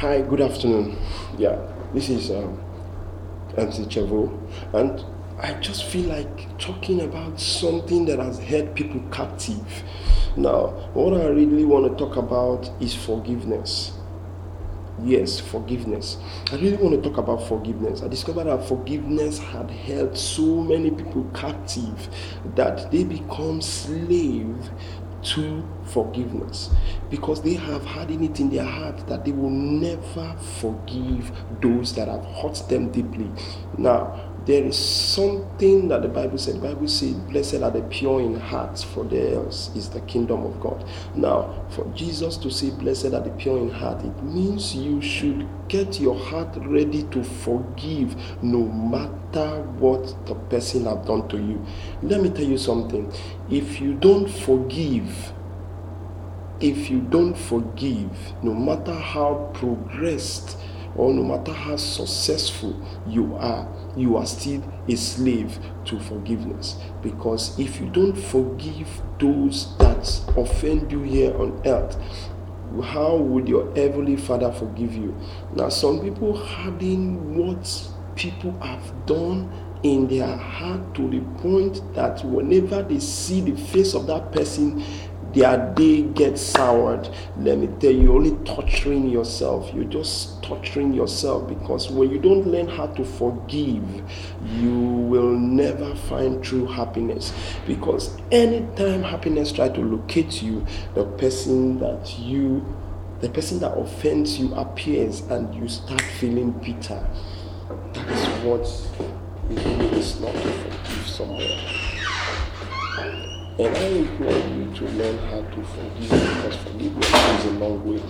Hi, good afternoon. Yeah, this is MC Chevo, and I just feel like talking about something that has held people captive. Now, what I really want to talk about is forgiveness. Yes, forgiveness. I really want to talk about forgiveness. I discovered that forgiveness had held so many people captive that they become slave to forgiveness because they have hardened it in their heart that they will never forgive those that have hurt them deeply. Now, there is something that the Bible said. The Bible says, blessed are the pure in heart, for theirs is the kingdom of God. Now, for Jesus to say, blessed are the pure in heart, it means you should get your heart ready to forgive no matter what the person have done to you. Let me tell you something. If you don't forgive, no matter how progressed or no matter how successful you are still a slave to forgiveness. Because if you don't forgive those that offend you here on earth, how would your heavenly Father forgive you? Now, some people harden what people have done in their heart to the point that whenever they see the face of that person, their day gets soured. Let me tell you, you're only torturing yourself. You're just torturing yourself, because when you don't learn how to forgive, you will never find true happiness. Because anytime happiness tries to locate you, the person that offends you appears and you start feeling bitter. That is what it means not to forgive someone. And I implore you to learn how to forgive, because forgiveness goes a long way.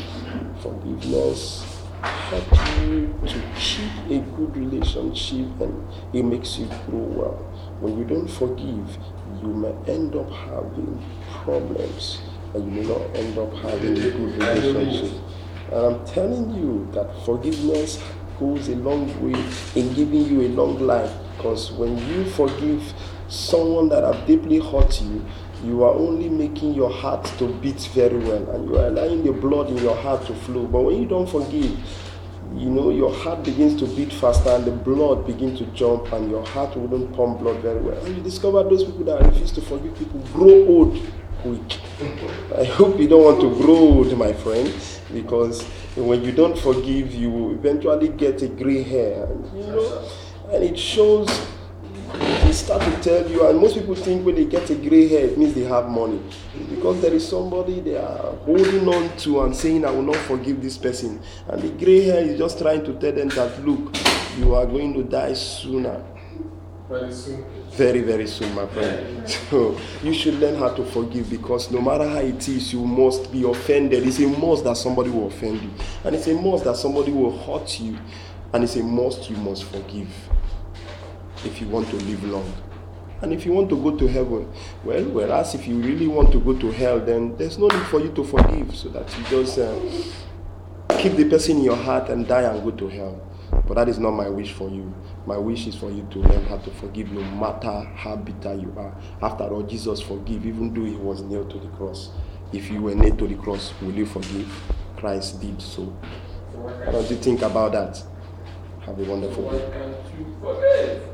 Forgiveness helps you to keep a good relationship, and it makes you grow well. When you don't forgive, you may end up having problems, and you may not end up having a good relationship. And I'm telling you that forgiveness goes a long way in giving you a long life, because when you forgive someone that have deeply hurt you, you are only making your heart to beat very well, and you are allowing the blood in your heart to flow. But when you don't forgive, your heart begins to beat faster and the blood begins to jump, and your heart wouldn't pump blood very well. And you discover those people that refuse to forgive people grow old quick. I hope you don't want to grow old, my friend, because when you don't forgive, you will eventually get a gray hair, and it shows. They start to tell you, and most people think when they get a gray hair, it means they have money, because there is somebody they are holding on to and saying, I will not forgive this person, and the gray hair is just trying to tell them that, look, you are going to die sooner. Very soon. Very, very soon, my friend. So you should learn how to forgive, because no matter how it is, you must be offended. It's a must that somebody will offend you, and it's a must that somebody will hurt you, and it's a must you must forgive if you want to live long. And if you want to go to heaven, whereas if you really want to go to hell, then there's no need for you to forgive, so that you just keep the person in your heart and die and go to hell. But that is not my wish for you. My wish is for you to learn how to forgive no matter how bitter you are. After all, Jesus forgave even though he was nailed to the cross. If you were nailed to the cross, will you forgive? Christ did so. What don't you think about that? Have a wonderful day.